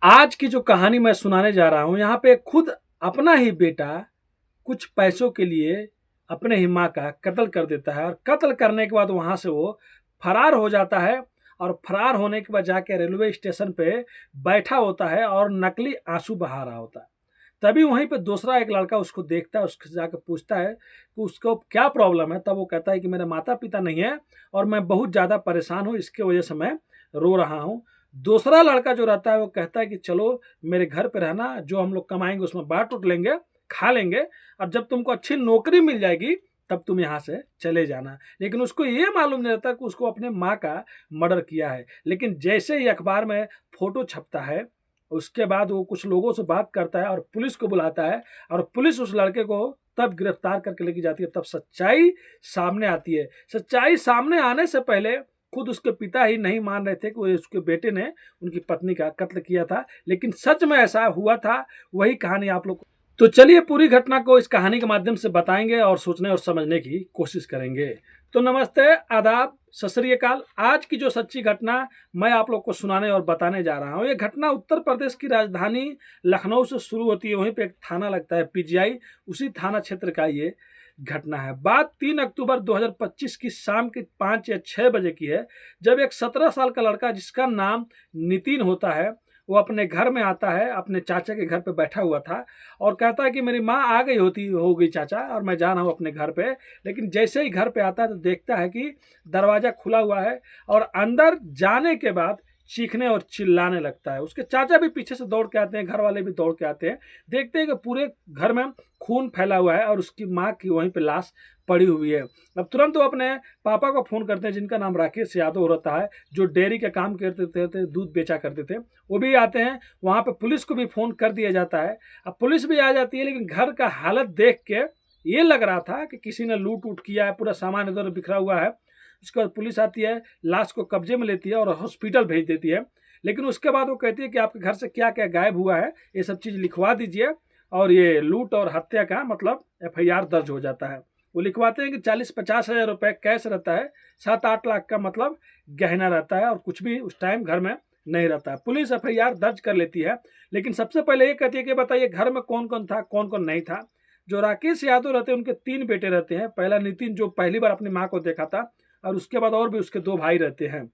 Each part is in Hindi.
आज की जो कहानी मैं सुनाने जा रहा हूँ, यहाँ पे खुद अपना ही बेटा कुछ पैसों के लिए अपने ही माँ का कत्ल कर देता है और कत्ल करने के बाद वहाँ से वो फरार हो जाता है। और फरार होने के बाद जाके रेलवे स्टेशन पे बैठा होता है और नकली आंसू बहा रहा होता है। तभी वहीं पे दूसरा एक लड़का उसको देखता है, उससे जाकर पूछता है कि उसको क्या प्रॉब्लम है। तब वो कहता है कि मेरे माता पिता नहीं है और मैं बहुत ज़्यादा परेशान हूँ, इसके वजह से मैं रो रहा हूँ। दूसरा लड़का जो रहता है वो कहता है कि चलो मेरे घर पे रहना, जो हम लोग कमाएंगे उसमें बांट उठ लेंगे, खा लेंगे, और जब तुमको अच्छी नौकरी मिल जाएगी तब तुम यहाँ से चले जाना। लेकिन उसको ये मालूम नहीं रहता कि उसको अपने माँ का मर्डर किया है। लेकिन जैसे ही अखबार में फोटो छपता है, उसके बाद वो कुछ लोगों से बात करता है और पुलिस को बुलाता है, और पुलिस उस लड़के को तब गिरफ्तार करके लेके जाती है। तब सच्चाई सामने आती है। सच्चाई सामने आने से पहले खुद उसके पिता ही नहीं मान रहे थे कि वो उसके बेटे ने उनकी पत्नी का कत्ल किया था, लेकिन सच में ऐसा हुआ था। वही कहानी आप लोग को, तो चलिए पूरी घटना को इस कहानी के माध्यम से बताएंगे और सोचने और समझने की कोशिश करेंगे। तो नमस्ते, आदाब, सत श्री अकाल। आज की जो सच्ची घटना मैं आप लोग को सुनाने और बताने जा रहा हूँ, ये घटना उत्तर प्रदेश की राजधानी लखनऊ से शुरू होती है। वहीं पे एक थाना लगता है पीजीआई, उसी थाना क्षेत्र का ये घटना है। बात 3 अक्टूबर 2025 की शाम के 5 या 6 बजे की है, जब एक 17 साल का लड़का जिसका नाम नितिन होता है, वो अपने घर में आता है। अपने चाचा के घर पे बैठा हुआ था और कहता है कि मेरी माँ आ गई हो गई चाचा, और मैं जा रहा हूँ अपने घर पे। लेकिन जैसे ही घर पे आता है तो देखता है कि दरवाजा खुला हुआ है, और अंदर जाने के बाद चीखने और चिल्लाने लगता है। उसके चाचा भी पीछे से दौड़ के आते हैं, घर वाले भी दौड़ के आते हैं। देखते हैं कि पूरे घर में खून फैला हुआ है और उसकी माँ की वहीं पे लाश पड़ी हुई है। अब तुरंत वो अपने पापा को फोन करते हैं, जिनका नाम राकेश यादव रहता है, जो डेयरी का काम करते थे, दूध बेचा करते थे। वो भी आते हैं। वहाँ पे पुलिस को भी फोन कर दिया जाता है। अब पुलिस भी आ जाती है, लेकिन घर का हालत देख के ये लग रहा था कि किसी ने लूट उट किया है, पूरा सामान इधर बिखरा हुआ है। उसके बाद पुलिस आती है, लाश को कब्जे में लेती है और हॉस्पिटल भेज देती है। लेकिन उसके बाद वो कहती है कि आपके घर से क्या क्या गायब हुआ है, ये सब चीज़ लिखवा दीजिए, और ये लूट और हत्या का मतलब एफआईआर दर्ज हो जाता है। वो लिखवाते हैं कि 40-50 हज़ार रुपये कैश रहता है, 7-8 लाख का मतलब गहना रहता है, और कुछ भी उस टाइम घर में नहीं रहता है। पुलिस एफआईआर दर्ज कर लेती है। लेकिन सबसे पहले ये कहती है कि बताइए घर में कौन कौन था, कौन कौन नहीं था। जो राकेश यादव रहते हैं, उनके 3 बेटे रहते हैं। पहला नितिन, जो पहली बार अपनी माँ को देखा था, और उसके बाद और भी उसके 2 भाई रहते हैं।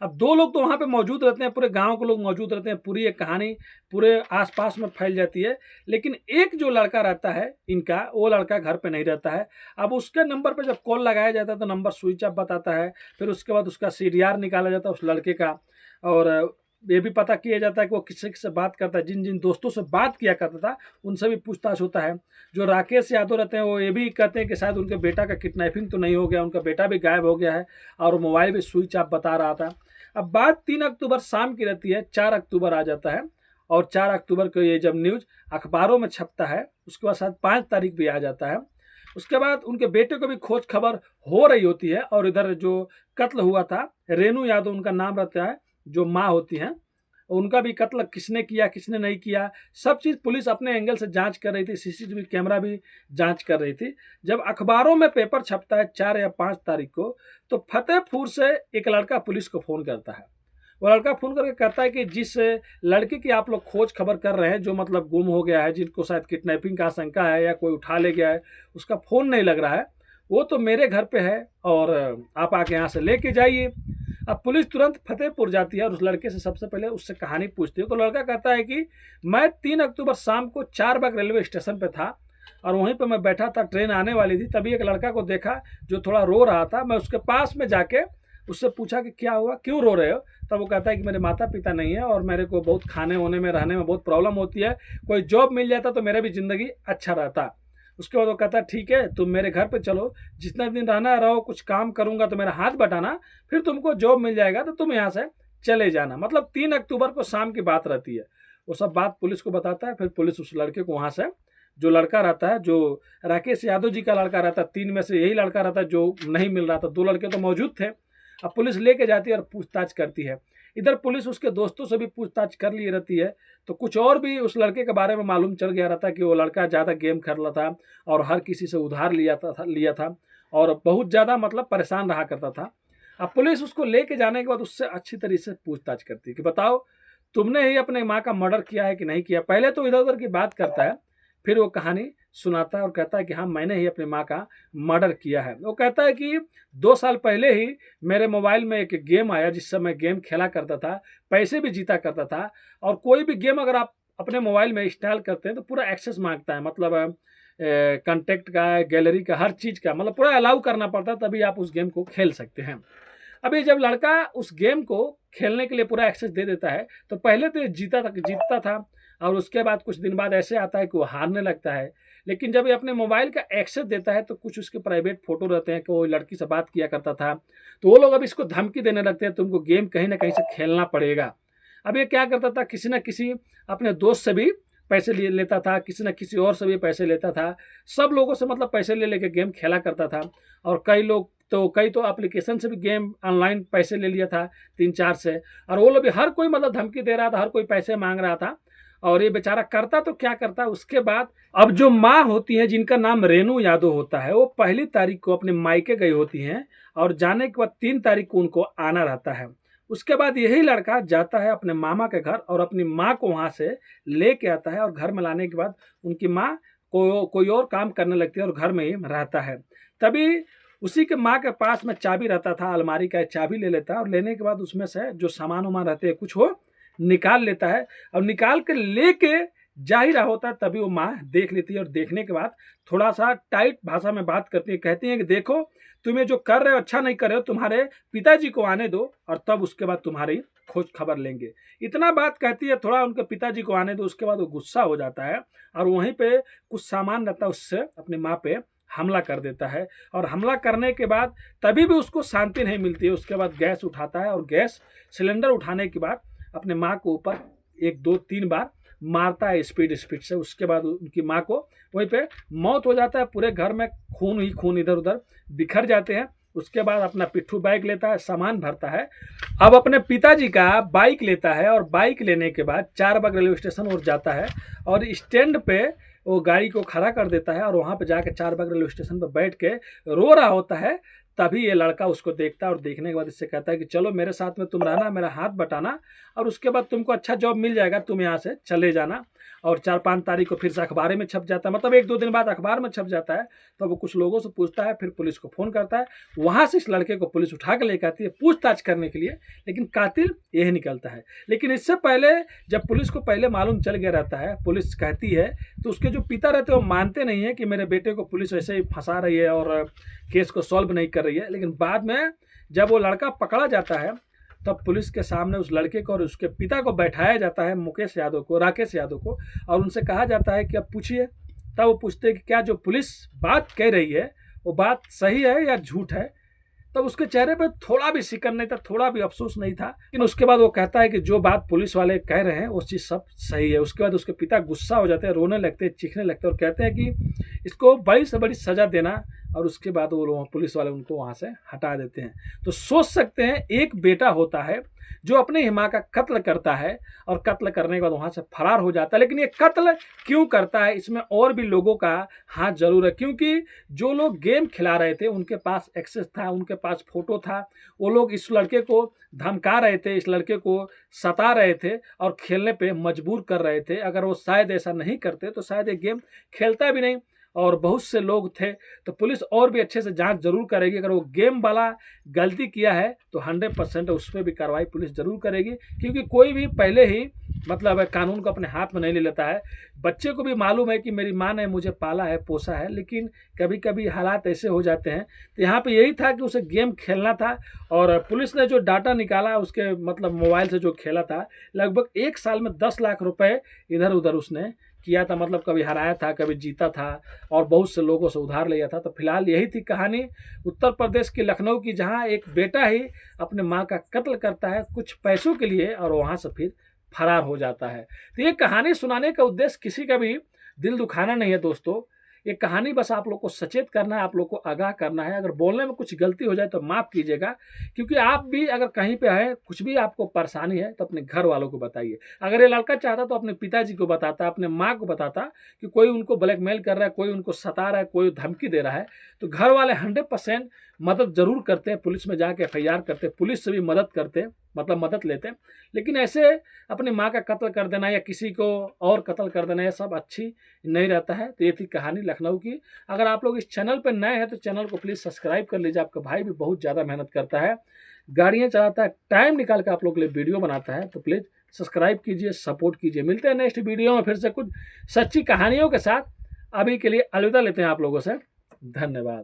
अब 2 लोग तो वहाँ पे मौजूद रहते हैं, पूरे गांव के लोग मौजूद रहते हैं। पूरी एक कहानी पूरे आसपास में फैल जाती है। लेकिन एक जो लड़का रहता है इनका, वो लड़का घर पे नहीं रहता है। अब उसके नंबर पे जब कॉल लगाया जाता है तो नंबर स्विच ऑफ बताता है। फिर उसके बाद उसका सीडीआर निकाला जाता है उस लड़के का, और ये भी पता किया जाता है कि वो किससे किससे बात करता है। जिन जिन दोस्तों से बात किया करता था उनसे भी पूछताछ होता है। जो राकेश यादव रहते हैं वो ये भी कहते हैं कि शायद उनके बेटा का किडनैपिंग तो नहीं हो गया, उनका बेटा भी गायब हो गया है, और मोबाइल भी स्विच ऑफ बता रहा था। अब बात 3 अक्टूबर शाम की रहती है, 4 अक्टूबर आ जाता है। और 4 अक्टूबर को ये जब न्यूज अखबारों में छपता है, उसके बाद शायद 5 तारीख भी आ जाता है। उसके बाद उनके बेटे को भी खोज खबर हो रही होती है। और इधर जो कत्ल हुआ था, रेनू यादव उनका नाम रहता है, जो माँ होती हैं, उनका भी कत्ल किसने किया किसने नहीं किया, सब चीज़ पुलिस अपने एंगल से जांच कर रही थी। सीसीटीवी कैमरा भी जांच कर रही थी। जब अखबारों में पेपर छपता है 4 या 5 तारीख को, तो फतेहपुर से एक लड़का पुलिस को फ़ोन करता है। वो लड़का फ़ोन करके कहता है कि जिस लड़के की आप लोग खोज खबर कर रहे हैं, जो मतलब गुम हो गया है, जिनको शायद किडनैपिंग का आशंका है या कोई उठा ले गया है, उसका फ़ोन नहीं लग रहा है, वो तो मेरे घर पे है, और आप आके यहाँ से लेके जाइए। अब पुलिस तुरंत फतेहपुर जाती है और उस लड़के से सबसे पहले उससे कहानी पूछती है। तो लड़का कहता है कि मैं 3 अक्टूबर शाम को 4 बाग रेलवे स्टेशन पे था, और वहीं पे मैं बैठा था, ट्रेन आने वाली थी। तभी एक लड़का को देखा जो थोड़ा रो रहा था। मैं उसके पास में जाके उससे पूछा कि क्या हुआ, क्यों रो रहे हो। तब वो कहता है कि मेरे माता पिता नहीं है और मेरे को बहुत खाने होने में, रहने में बहुत प्रॉब्लम होती है। कोई जॉब मिल जाता तो मेरा भी ज़िंदगी अच्छा रहता। उसके बाद वो कहता है ठीक है, तुम मेरे घर पे चलो, जितना दिन रहना रहो, कुछ काम करूंगा तो मेरा हाथ बटाना, फिर तुमको जॉब मिल जाएगा तो तुम यहाँ से चले जाना। मतलब 3 अक्टूबर को शाम की बात रहती है। वो सब बात पुलिस को बताता है। फिर पुलिस उस लड़के को वहाँ से, जो लड़का रहता है, जो राकेश यादव जी का लड़का रहता है, 3 में से यही लड़का रहता है जो नहीं मिल रहा था। 2 लड़के तो मौजूद थे। अब पुलिस लेके जाती है और पूछताछ करती है। इधर पुलिस उसके दोस्तों से भी पूछताछ कर ली रहती है। तो कुछ और भी उस लड़के के बारे में मालूम चल गया रहता है कि वो लड़का ज़्यादा गेम खेल रहा था और हर किसी से उधार लिया था और बहुत ज़्यादा मतलब परेशान रहा करता था। अब पुलिस उसको लेके जाने के बाद उससे अच्छी तरीके से पूछताछ करती है कि बताओ तुमने ही अपने माँ का मर्डर किया है कि नहीं किया। पहले तो इधर उधर की बात करता है, फिर वो कहानी सुनाता है और कहता है कि हाँ मैंने ही अपनी माँ का मर्डर किया है। वो कहता है कि 2 साल पहले ही मेरे मोबाइल में एक गेम आया जिससे मैं गेम खेला करता था, पैसे भी जीता करता था। और कोई भी गेम अगर आप अपने मोबाइल में इंस्टॉल करते हैं तो पूरा एक्सेस मांगता है, मतलब कंटेक्ट का, गैलरी का, हर चीज़ का, मतलब पूरा अलाउ करना पड़ता है, तभी आप उस गेम को खेल सकते हैं। अभी जब लड़का उस गेम को खेलने के लिए पूरा एक्सेस दे देता है तो पहले तो जीतता था और उसके बाद कुछ दिन बाद ऐसे आता है कि वो हारने लगता है। लेकिन जब ये अपने मोबाइल का एक्सेस देता है तो कुछ उसके प्राइवेट फोटो रहते हैं कि वो लड़की से बात किया करता था, तो वो लोग अब इसको धमकी देने लगते हैं, तुमको गेम कहीं ना कहीं से खेलना पड़ेगा। अब ये क्या करता था, किसी न किसी अपने दोस्त से भी पैसे ले लेता था, किसी न किसी और से भी पैसे लेता था, सब लोगों से मतलब पैसे ले लेके गेम खेला करता था। और कई तो एप्लीकेशन से भी गेम ऑनलाइन पैसे ले लिया था, 3-4 से। और वो लोग भी हर कोई मतलब धमकी दे रहा था, हर कोई पैसे मांग रहा था। और ये बेचारा करता तो क्या करता, उसके बाद अब जो माँ होती है जिनका नाम रेनू यादव होता है, वो 1 तारीख को अपने मायके गई होती हैं और जाने के बाद 3 तारीख को उनको आना रहता है। उसके बाद यही लड़का जाता है अपने मामा के घर और अपनी माँ को वहाँ से लेके आता है। और घर में लाने के बाद उनकी माँ कोई और काम करने लगती है और घर में ही रहता है। तभी उसी के माँ के पास में चाबी रहता था, अलमारी का चाबी ले लेता है और लेने के बाद उसमें से जो सामान वामान रहते हैं कुछ वो निकाल लेता है और निकाल के लेके जा ही रहा होता है, तभी वो माँ देख लेती है। और देखने के बाद थोड़ा सा टाइट भाषा में बात करती है, कहती है कि देखो तुम्हें जो कर रहे हो अच्छा नहीं कर रहे हो, तुम्हारे पिताजी को आने दो और तब उसके बाद तुम्हारी खोज खबर लेंगे। इतना बात कहती है, थोड़ा उनके पिताजी को आने दो। उसके बाद वो गुस्सा हो जाता है और वहीं पे कुछ सामान रहता है उससे अपनी माँ पे हमला कर देता है। और हमला करने के बाद तभी भी उसको शांति नहीं मिलती है। उसके बाद गैस उठाता है और गैस सिलेंडर उठाने के बाद अपने माँ को ऊपर 1-2-3 बार मारता है स्पीड से। उसके बाद उनकी माँ को वहीं पे मौत हो जाता है। पूरे घर में खून ही खून इधर उधर बिखर जाते हैं। उसके बाद अपना पिट्ठू बाइक लेता है, सामान भरता है। अब अपने पिताजी का बाइक लेता है और बाइक लेने के बाद 4 बाग रेलवे स्टेशन और जाता है और स्टैंड पे वो गाड़ी को खड़ा कर देता है और वहाँ पे जाके 4 बाग रेलवे स्टेशन पर बैठ के रो रहा होता है। तभी ये लड़का उसको देखता है और देखने के बाद इससे कहता है कि चलो मेरे साथ में तुम रहना, मेरा हाथ बटाना और उसके बाद तुमको अच्छा जॉब मिल जाएगा, तुम यहाँ से चले जाना। और 4-5 तारीख को फिर से अखबार में छप जाता है, मतलब 1-2 दिन बाद अखबार में छप जाता है। तो वो कुछ लोगों से पूछता है, फिर पुलिस को फ़ोन करता है। वहाँ से इस लड़के को पुलिस उठा के लेकर आती है पूछताछ करने के लिए, लेकिन कातिल यही निकलता है। लेकिन इससे पहले जब पुलिस को पहले मालूम चल गया रहता है, पुलिस कहती है, तो उसके जो पिता रहते हैं वो मानते नहीं है कि मेरे बेटे को पुलिस ऐसे ही फंसा रही है और केस को सॉल्व नहीं कर रही है। लेकिन बाद में जब वो लड़का पकड़ा जाता है तब पुलिस के सामने उस लड़के को और उसके पिता को बैठाया जाता है, मुकेश यादव को, राकेश यादव को, और उनसे कहा जाता है कि अब पूछिए। तब वो पूछते हैं कि क्या जो पुलिस बात कह रही है वो बात सही है या झूठ है। तब उसके चेहरे पर थोड़ा भी शिकन नहीं था, थोड़ा भी अफसोस नहीं था। लेकिन उसके बाद वो कहता है कि जो बात पुलिस वाले कह रहे हैं वो चीज़ सब सही है। उसके बाद उसके पिता गुस्सा हो जाते हैं, रोने लगते हैं, चीखने लगते हैं और कहते हैं कि इसको बड़ी से बड़ी सज़ा देना। और उसके बाद वो लोग पुलिस वाले उनको वहाँ से हटा देते हैं। तो सोच सकते हैं एक बेटा होता है जो अपने ही माँ का कत्ल करता है और कत्ल करने के बाद वहाँ से फरार हो जाता है। लेकिन ये कत्ल क्यों करता है, इसमें और भी लोगों का हाथ जरूर है, क्योंकि जो लोग गेम खिला रहे थे उनके पास एक्सेस था, उनके पास फोटो था। वो लोग इस लड़के को धमका रहे थे, इस लड़के को सता रहे थे और खेलने पे मजबूर कर रहे थे। अगर वो शायद ऐसा नहीं करते तो शायद ये गेम खेलता भी नहीं। और बहुत से लोग थे, तो पुलिस और भी अच्छे से जांच जरूर करेगी। अगर वो गेम वाला गलती किया है तो 100% उस पर भी कार्रवाई पुलिस जरूर करेगी, क्योंकि कोई भी पहले ही मतलब कानून को अपने हाथ में नहीं ले लेता है। बच्चे को भी मालूम है कि मेरी माँ ने मुझे पाला है, पोसा है, लेकिन कभी कभी हालात ऐसे हो जाते हैं। तो यहाँ पे यही था कि उसे गेम खेलना था और पुलिस ने जो डाटा निकाला उसके मतलब मोबाइल से जो खेला था, लगभग 1 साल में 10 लाख रुपए इधर उधर उसने किया था। मतलब कभी हराया था, कभी जीता था और बहुत से लोगों से उधार लिया था। तो फिलहाल यही थी कहानी उत्तर प्रदेश के लखनऊ की, जहां एक बेटा ही अपने माँ का कत्ल करता है कुछ पैसों के लिए और वहां से फिर फरार हो जाता है। तो ये कहानी सुनाने का उद्देश्य किसी का भी दिल दुखाना नहीं है दोस्तों। ये कहानी बस आप लोग को सचेत करना है, आप लोग को आगाह करना है। अगर बोलने में कुछ गलती हो जाए तो माफ़ कीजिएगा, क्योंकि आप भी अगर कहीं पे है, कुछ भी आपको परेशानी है तो अपने घर वालों को बताइए। अगर ये लड़का चाहता तो अपने पिताजी को बताता, अपने माँ को बताता कि कोई उनको ब्लैकमेल कर रहा है, कोई उनको सता रहा है, कोई धमकी दे रहा है, तो घर वाले 100% मदद जरूर करते हैं, पुलिस में जाके FIR करते, पुलिस से भी मदद करते, मतलब मदद लेते हैं। लेकिन ऐसे अपनी माँ का कत्ल कर देना या किसी को और कत्ल कर देना, ये सब अच्छी नहीं रहता है। तो ये थी कहानी लखनऊ की। अगर आप लोग इस चैनल पर नए हैं तो चैनल को प्लीज़ सब्सक्राइब कर लीजिए। आपका भाई भी बहुत ज़्यादा मेहनत करता है, गाड़ियाँ चलाता है, टाइम निकाल कर आप लोग के लिए वीडियो बनाता है। तो प्लीज़ सब्सक्राइब कीजिए, सपोर्ट कीजिए। मिलते हैं नेक्स्ट वीडियो में फिर से कुछ सच्ची कहानियों के साथ। अभी के लिए अलविदा लेते हैं आप लोगों से। धन्यवाद।